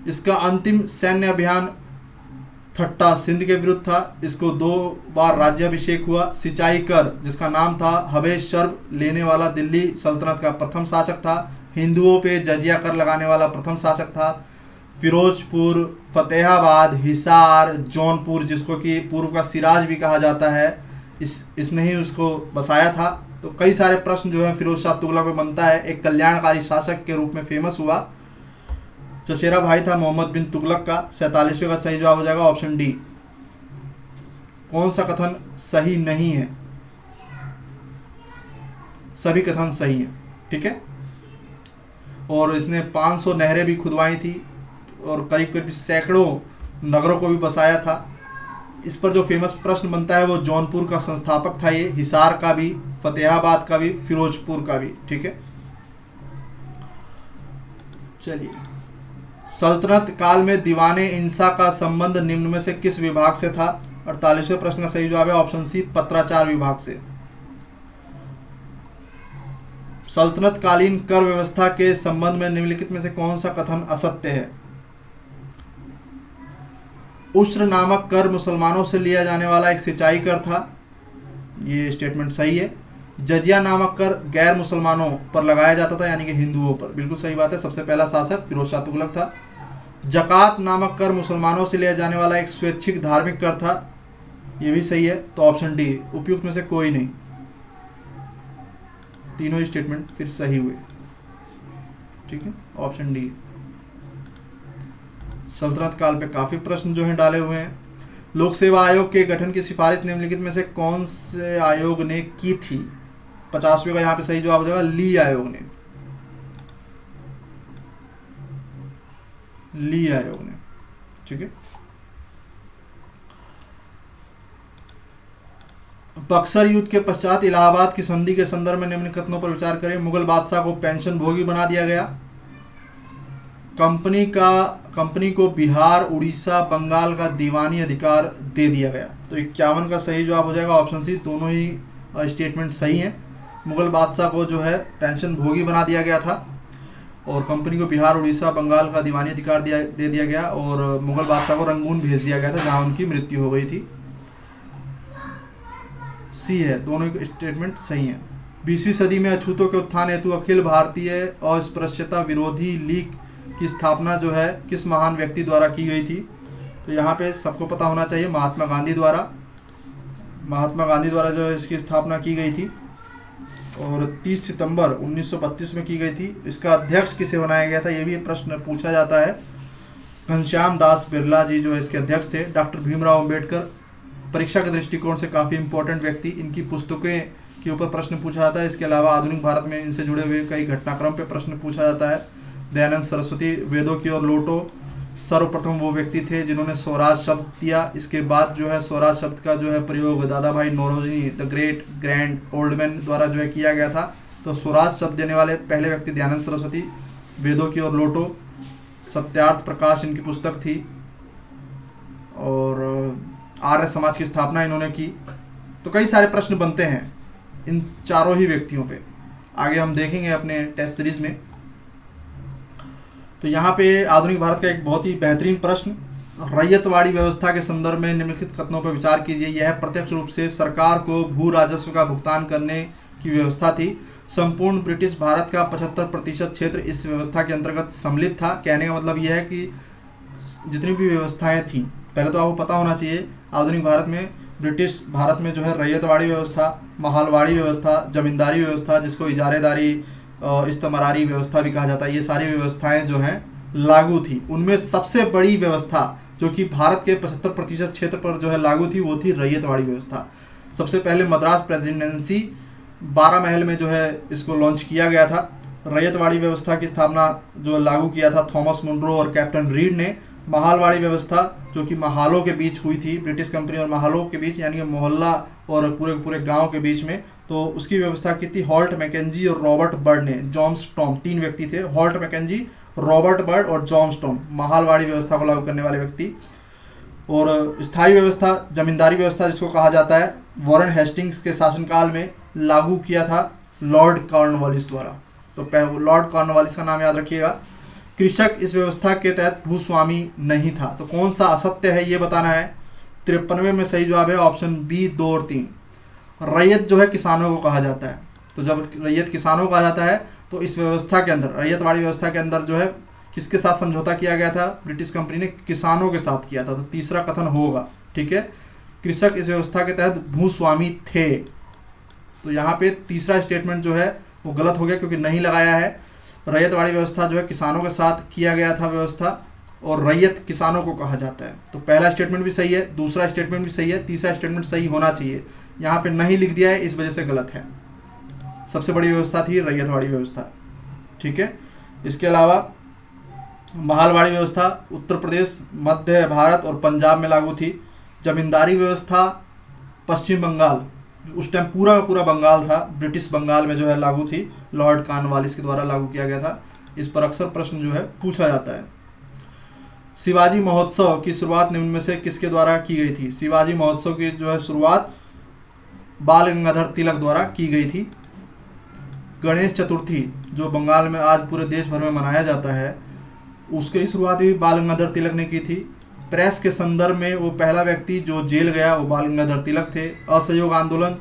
Speaker 1: इसका अंतिम सैन्य अभियान ठट्टा सिंध के विरुद्ध था, इसको 2 बार राज्याभिषेक हुआ। सिंचाई कर, जिसका नाम था हवेश शर्ब, लेने वाला दिल्ली सल्तनत का प्रथम शासक था। हिंदुओं पे जजिया कर लगाने वाला प्रथम शासक था। फिरोजपुर, फतेहाबाद, हिसार, जौनपुर, जिसको कि पूर्व का सिराज भी कहा जाता है, इसने ही उसको बसाया था। तो कई सारे प्रश्न जो है फिरोज शाह तुगलक में बनता है। एक कल्याणकारी शासक के रूप में फेमस हुआ। चचेरा भाई था मोहम्मद बिन तुगलक का। 47वें का सही जवाब हो जाएगा ऑप्शन डी। कौन सा कथन सही नहीं है? सभी कथन सही हैं, ठीक है। और इसने 500 नहरें भी खुदवाई थी और करीब करीब सैकड़ों नगरों को भी बसाया था। इस पर जो फेमस प्रश्न बनता है वो जौनपुर का संस्थापक था ये, हिसार का भी, फतेहाबाद का भी, फिरोजपुर का भी, ठीक है। चलिए, सल्तनत काल में दीवाने इंसा का संबंध निम्न में से किस विभाग से था? 48वें प्रश्न का सही जवाब है ऑप्शन सी, पत्राचार विभाग से। सल्तनत कालीन कर व्यवस्था के संबंध में निम्नलिखित में से कौन सा कथन असत्य है? उश्र नामक कर मुसलमानों से लिया जाने वाला एक सिंचाई कर था, ये स्टेटमेंट सही है। जजिया नामक कर गैर मुसलमानों पर लगाया जाता था, यानी कि हिंदुओं पर, बिल्कुल सही बात है। सबसे पहला शासक फिरोज शाह तुगलक था। जकात नामक कर मुसलमानों से लिया जाने वाला एक स्वैच्छिक धार्मिक कर था, ये भी सही है। तो ऑप्शन डी, उपयुक्त में से कोई नहीं। तीनों ही स्टेटमेंट फिर सही हुए, ठीक है, ऑप्शन डी। सल्तनत काल पे काफी प्रश्न जो हैं डाले हुए हैं। लोक सेवा आयोग के गठन की सिफारिश निम्नलिखित में से कौन से आयोग ने की थी? 50वें का यहाँ पे सही जवाब हो जाएगा ली आयोग ने। ली आयोग ने, ठीक है। बक्सर युद्ध के पश्चात इलाहाबाद की संधि के संदर्भ में निम्न कथनों पर विचार करें। मुगल बादशाह को पेंशन भोगी बना दिया गया। कंपनी को बिहार, उड़ीसा, बंगाल का दीवानी अधिकार दे दिया गया। तो 51 का सही जवाब हो जाएगा ऑप्शन सी। दोनों ही स्टेटमेंट सही हैं। मुगल बादशाह को जो है पेंशन भोगी बना दिया गया था और कंपनी को बिहार, उड़ीसा, बंगाल का दीवानी अधिकार दे दिया गया और मुगल बादशाह को रंगून भेज दिया गया था, जहां उनकी मृत्यु हो गई थी। सी है, दोनों स्टेटमेंट सही हैं। 20वीं सदी में अछूतों के उत्थान हेतु अखिल भारतीय अस्पृश्यता विरोधी लीग की स्थापना जो है किस महान व्यक्ति द्वारा की गई थी? तो यहाँ पे सबको पता होना चाहिए, महात्मा गांधी द्वारा। महात्मा गांधी द्वारा जो है इसकी स्थापना की गई थी और 30 सितंबर 1932 में की गई थी। इसका अध्यक्ष किसे बनाया गया था, ये भी प्रश्न पूछा जाता है। घनश्याम दास बिरला जी जो है इसके अध्यक्ष थे। डॉक्टर भीमराव अंबेडकर, परीक्षा के दृष्टिकोण से काफ़ी इंपॉर्टेंट व्यक्ति, इनकी पुस्तकें के ऊपर प्रश्न पूछा जाता है। इसके अलावा आधुनिक भारत में इनसे जुड़े हुए कई घटनाक्रम पे प्रश्न पूछा जाता है। दयानंद सरस्वती, वेदों की ओर लौटो, सर्वप्रथम वो व्यक्ति थे जिन्होंने स्वराज शब्द दिया। इसके बाद जो है स्वराज शब्द का जो है प्रयोग Dadabhai Naoroji the great grand old man द्वारा जो है किया गया था। तो स्वराज शब्द देने वाले पहले व्यक्ति दयानंद सरस्वती। वेदों की ओर लौटो, सत्यार्थ प्रकाश इनकी पुस्तक थी और आर्य समाज की स्थापना इन्होंने की। तो कई सारे प्रश्न बनते हैं इन चारों ही व्यक्तियों पे, आगे हम देखेंगे अपने टेस्ट सीरीज में। तो यहाँ पे आधुनिक भारत का एक बहुत ही बेहतरीन प्रश्न, रैयतवाड़ी व्यवस्था के संदर्भ में निम्नलिखित कथनों पर विचार कीजिए। यह प्रत्यक्ष रूप से सरकार को भू राजस्व का भुगतान करने की व्यवस्था थी। संपूर्ण ब्रिटिश भारत का 75% क्षेत्र इस व्यवस्था के अंतर्गत सम्मिलित था। कहने का मतलब यह है कि जितनी भी व्यवस्थाएं थी, पहले तो आपको पता होना चाहिए आधुनिक भारत में, ब्रिटिश भारत में जो है रैयतवाड़ी व्यवस्था, महालवाड़ी व्यवस्था, जमींदारी व्यवस्था, जिसको इजारेदारी इस्तमरारी व्यवस्था भी कहा जाता है, ये सारी व्यवस्थाएं जो हैं लागू थी। उनमें सबसे बड़ी व्यवस्था जो कि भारत के 75% क्षेत्र पर जो है लागू थी वो थी रैयतवाड़ी व्यवस्था। सबसे पहले मद्रास प्रेसिडेंसी 12 महल में जो है इसको लॉन्च किया गया था। रैयतवाड़ी व्यवस्था की स्थापना जो लागू किया था थॉमस मुनरो और कैप्टन रीड ने। महालवाड़ी व्यवस्था जो कि महालों के बीच हुई थी, ब्रिटिश कंपनी और महालों के बीच, यानी कि मोहल्ला और पूरे पूरे गांव के बीच में, तो उसकी व्यवस्था की थी हॉल्ट मैकेंजी और रॉबर्ट बर्ड ने। जॉन्सटॉन 3 व्यक्ति थे, हॉल्ट मैकेंजी, रॉबर्ट बर्ड और जॉन्सटॉन, महालवाड़ी व्यवस्था को लागू करने वाले व्यक्ति। और स्थायी व्यवस्था, जमींदारी व्यवस्था जिसको कहा जाता है, वॉरेन हेस्टिंग्स के शासनकाल में लागू किया था लॉर्ड कॉर्नवालिस द्वारा। तो लॉर्ड कॉर्नवालिस का नाम याद रखिएगा। कृषक इस व्यवस्था के तहत भूस्वामी नहीं था। तो कौन सा असत्य है ये बताना है। 93 में सही जवाब है ऑप्शन बी 2 और 3। रैयत जो है किसानों को कहा जाता है। तो जब रैयत किसानों को कहा जाता है तो इस व्यवस्था के अंदर, रैयतवाड़ी व्यवस्था के अंदर जो है किसके साथ समझौता किया गया था? ब्रिटिश कंपनी ने किसानों के साथ किया था। तो तीसरा कथन होगा, ठीक है। कृषक इस व्यवस्था के तहत भूस्वामी थे। तो यहाँ पे तीसरा स्टेटमेंट जो है वो गलत हो गया क्योंकि नहीं लगाया है। रैयतवाड़ी व्यवस्था जो है किसानों के साथ किया गया था व्यवस्था, और रैयत किसानों को कहा जाता है। तो पहला स्टेटमेंट भी सही है, दूसरा स्टेटमेंट भी सही है, तीसरा स्टेटमेंट सही होना चाहिए। यहाँ पे नहीं लिख दिया है, इस वजह से गलत है। सबसे बड़ी व्यवस्था थी रैयतवाड़ी व्यवस्था, ठीक है। इसके अलावा महालवाड़ी व्यवस्था उत्तर प्रदेश, मध्य भारत और पंजाब में लागू थी। जमींदारी व्यवस्था पश्चिम बंगाल, उस टाइम पूरा का पूरा बंगाल था, ब्रिटिश बंगाल में जो है लागू थी, लॉर्ड कॉर्नवालिस के द्वारा लागू किया गया था। इस पर अक्सर प्रश्न जो है पूछा जाता है। शिवाजी महोत्सव की शुरुआत निम्न में से किसके द्वारा की गई थी? शिवाजी महोत्सव की जो है शुरुआत बाल गंगाधर तिलक द्वारा की गई थी। गणेश चतुर्थी जो बंगाल में आज पूरे देश भर में मनाया जाता है, उसकी शुरुआत भी बाल गंगाधर तिलक ने की थी। प्रेस के संदर्भ में वो पहला व्यक्ति जो जेल गया वो बाल गंगाधर तिलक थे। असहयोग आंदोलन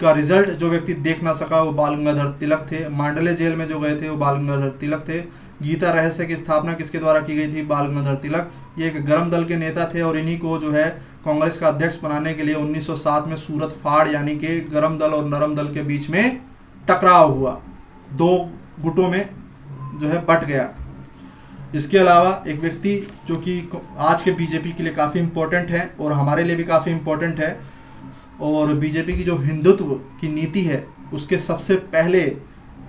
Speaker 1: का रिजल्ट जो व्यक्ति देख ना सका वो बाल गंगाधर तिलक थे। मांडले जेल में जो गए थे वो बाल गंगाधर तिलक थे। गीता रहस्य की स्थापना किसके द्वारा की गई थी? बाल गंगाधर तिलक। ये एक गर्म दल के नेता थे और इन्हीं को जो है कांग्रेस का अध्यक्ष बनाने के लिए 1907 में सूरत फाड़, यानी कि गर्म दल और नरम दल के बीच में टकराव हुआ, 2 गुटों में जो है बट गया। इसके अलावा एक व्यक्ति जो कि आज के बीजेपी के लिए काफ़ी इम्पोर्टेंट है और हमारे लिए भी काफ़ी इम्पोर्टेंट है, और बीजेपी की जो हिंदुत्व की नीति है उसके सबसे पहले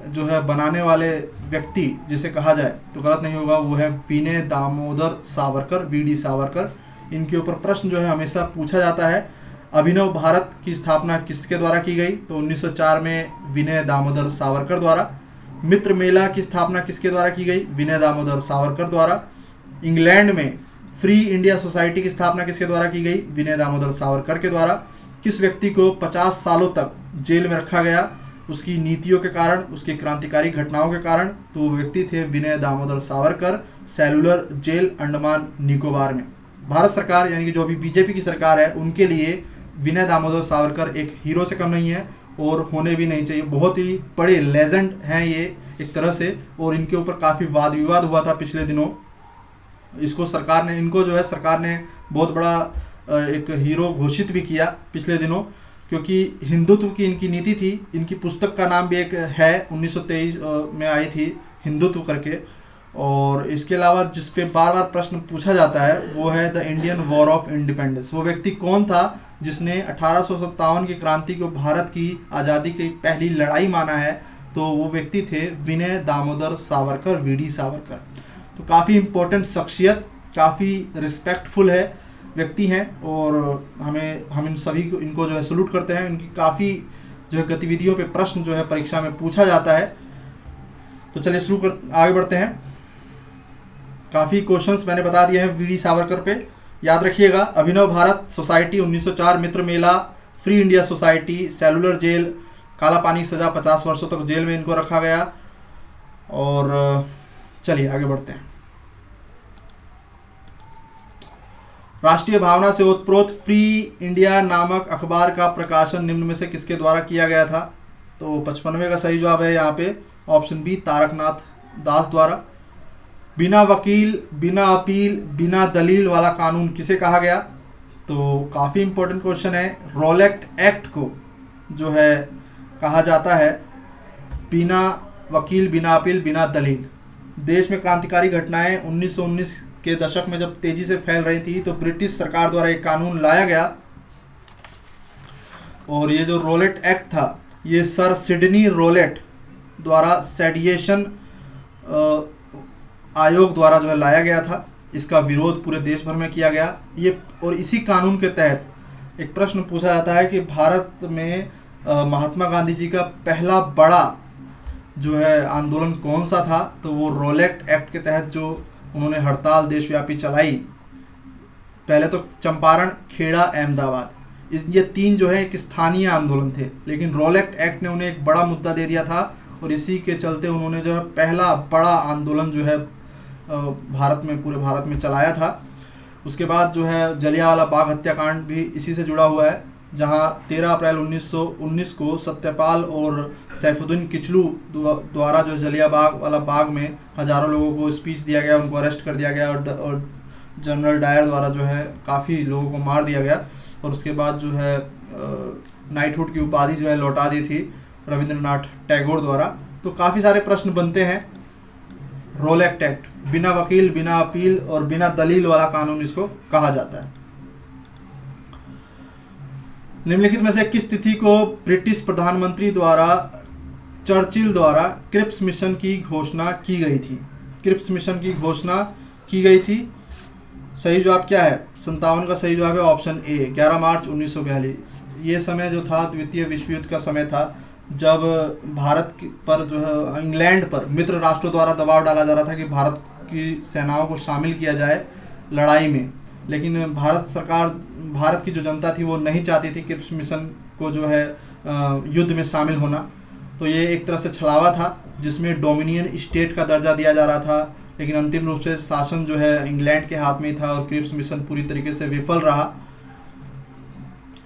Speaker 1: जो है बनाने वाले व्यक्ति जिसे कहा जाए तो गलत नहीं होगा, वो है विनय दामोदर सावरकर, वीडी सावरकर। इनके ऊपर प्रश्न जो है हमेशा पूछा जाता है। अभिनव भारत की स्थापना किसके द्वारा की गई? तो 1904 में विनय दामोदर सावरकर द्वारा। मित्र मेला की स्थापना किसके द्वारा की गई? विनय दामोदर सावरकर द्वारा। इंग्लैंड में फ्री इंडिया सोसाइटी की स्थापना किसके द्वारा की गई? विनय दामोदर सावरकर के द्वारा। किस व्यक्ति को 50 सालों तक जेल में रखा गया उसकी नीतियों के कारण, उसकी क्रांतिकारी घटनाओं के कारण? तो वो व्यक्ति थे विनय दामोदर सावरकर, सेलुलर जेल अंडमान निकोबार में। भारत सरकार यानी कि जो भी बीजेपी की सरकार है उनके लिए विनय दामोदर सावरकर एक हीरो से कम नहीं है और होने भी नहीं चाहिए। बहुत ही बड़े लेजेंड हैं ये एक तरह से, और इनके ऊपर काफ़ी वाद विवाद हुआ था पिछले दिनों। इनको जो है सरकार ने बहुत बड़ा एक हीरो घोषित भी किया पिछले दिनों, क्योंकि हिंदुत्व की इनकी नीति थी। इनकी पुस्तक का नाम भी एक है, 1923 में आई थी, हिंदुत्व करके। और इसके अलावा जिस पे बार बार प्रश्न पूछा जाता है वो है the Indian war of independence. वो व्यक्ति कौन था जिसने 1857 की क्रांति को भारत की आज़ादी की पहली लड़ाई माना है? तो वो व्यक्ति थे विनय दामोदर सावरकर, वीडी सावरकर। तो काफ़ी इम्पोर्टेंट शख्सियत, काफ़ी रिस्पेक्टफुल है व्यक्ति हैं, और हम इन सभी को इनको जो है सलूट करते हैं। इनकी काफ़ी जो है गतिविधियों पे प्रश्न जो है परीक्षा में पूछा जाता है। तो चलिए आगे बढ़ते हैं। काफ़ी क्वेश्चंस मैंने बता दिए हैं वीडी सावरकर पे, याद रखिएगा। Abhinav Bharat society 1904, Mitra Mela, free India society, cellular jail, Kala Pani की सज़ा 50 वर्षों तक जेल में इनको रखा गया। और चलिए आगे बढ़ते हैं। राष्ट्रीय भावना से ओतप्रोत फ्री इंडिया नामक अखबार का प्रकाशन निम्न में से किसके द्वारा किया गया था? तो 95 का सही जवाब है यहाँ पे ऑप्शन बी, तारकनाथ दास द्वारा। बिना वकील, बिना अपील, बिना दलील वाला कानून किसे कहा गया? तो काफ़ी इंपॉर्टेंट क्वेश्चन है। रोलेट एक्ट को जो है कहा जाता है बिना वकील, बिना अपील, बिना दलील। देश में क्रांतिकारी घटनाएं 1919 के दशक में जब तेजी से फैल रही थी तो ब्रिटिश सरकार द्वारा एक कानून लाया गया और ये जो रोलेट एक्ट था ये सर सिडनी रोलेट द्वारा सेडिएशन आयोग द्वारा जो है लाया गया था। इसका विरोध पूरे देश भर में किया गया। ये और इसी कानून के तहत एक प्रश्न पूछा जाता है कि भारत में महात्मा गांधी जी का पहला बड़ा जो है आंदोलन कौन सा था? तो वो रोलेट एक्ट के तहत जो उन्होंने हड़ताल देशव्यापी चलाई, पहले तो चंपारण, खेड़ा, अहमदाबाद, ये 3 जो है एक स्थानीय आंदोलन थे, लेकिन रोलेट एक्ट ने उन्हें एक बड़ा मुद्दा दे दिया था और इसी के चलते उन्होंने जो है पहला बड़ा आंदोलन जो है भारत में, पूरे भारत में चलाया था। उसके बाद जो है जलियांवाला बाग हत्याकांड भी इसी से जुड़ा हुआ है, जहां 13 अप्रैल 1919 को सत्यपाल और सैफुद्दीन किचलू द्वारा जो जलियांवाला बाग में हजारों लोगों को स्पीच दिया गया, उनको अरेस्ट कर दिया गया और जनरल डायर द्वारा जो है काफ़ी लोगों को मार दिया गया और उसके बाद जो है नाइटहुड की उपाधि जो है लौटा दी थी रविंद्रनाथ टैगोर द्वारा। तो काफ़ी सारे प्रश्न बनते हैं। रोलेट एक्ट, बिना वकील, बिना अपील और बिना दलील वाला कानून इसको कहा जाता है। निम्नलिखित में से किस तिथि को ब्रिटिश प्रधानमंत्री द्वारा चर्चिल द्वारा क्रिप्स मिशन की घोषणा की गई थी? क्रिप्स मिशन की घोषणा की गई थी। सही जवाब क्या है? 57 का सही जवाब है ऑप्शन ए, 11 मार्च 1942। ये समय जो था द्वितीय विश्व युद्ध का समय था, जब भारत पर जो है इंग्लैंड पर मित्र राष्ट्रों द्वारा दबाव डाला जा रहा था कि भारत की सेनाओं को शामिल किया जाए लड़ाई में, लेकिन भारत की जो जनता थी वो नहीं चाहती थी क्रिप्स मिशन को जो है युद्ध में शामिल होना। तो ये एक तरह से छलावा था जिसमें डोमिनियन स्टेट का दर्जा दिया जा रहा था, लेकिन अंतिम रूप से शासन जो है इंग्लैंड के हाथ में ही था और क्रिप्स मिशन पूरी तरीके से विफल रहा।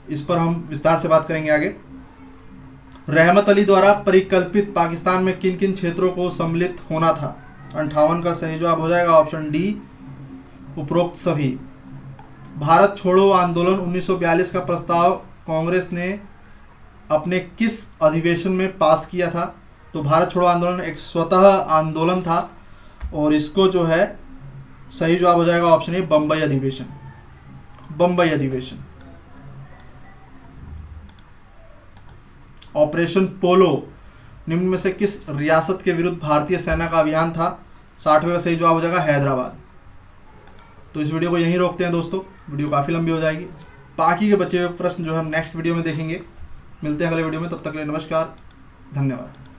Speaker 1: इस पर हम विस्तार से बात करेंगे आगे। रहमत अली द्वारा परिकल्पित पाकिस्तान में किन किन क्षेत्रों को सम्मिलित होना था? 58 का सही जवाब हो जाएगा ऑप्शन डी, उपरोक्त सभी। भारत छोड़ो आंदोलन 1942 का प्रस्ताव कांग्रेस ने अपने किस अधिवेशन में पास किया था? तो भारत छोड़ो आंदोलन एक स्वतः आंदोलन था और इसको जो है सही जवाब हो जाएगा ऑप्शन ए, बम्बई अधिवेशन। बम्बई अधिवेशन। ऑपरेशन पोलो निम्न में से किस रियासत के विरुद्ध भारतीय सेना का अभियान था? 60वें का सही जवाब हो जाएगा हैदराबाद। तो इस वीडियो को यहीं रोकते हैं दोस्तों, वीडियो काफ़ी लंबी हो जाएगी। बाकी के बचे हुए प्रश्न जो हम नेक्स्ट वीडियो में देखेंगे। मिलते हैं अगले वीडियो में, तब तक के लिए नमस्कार, धन्यवाद।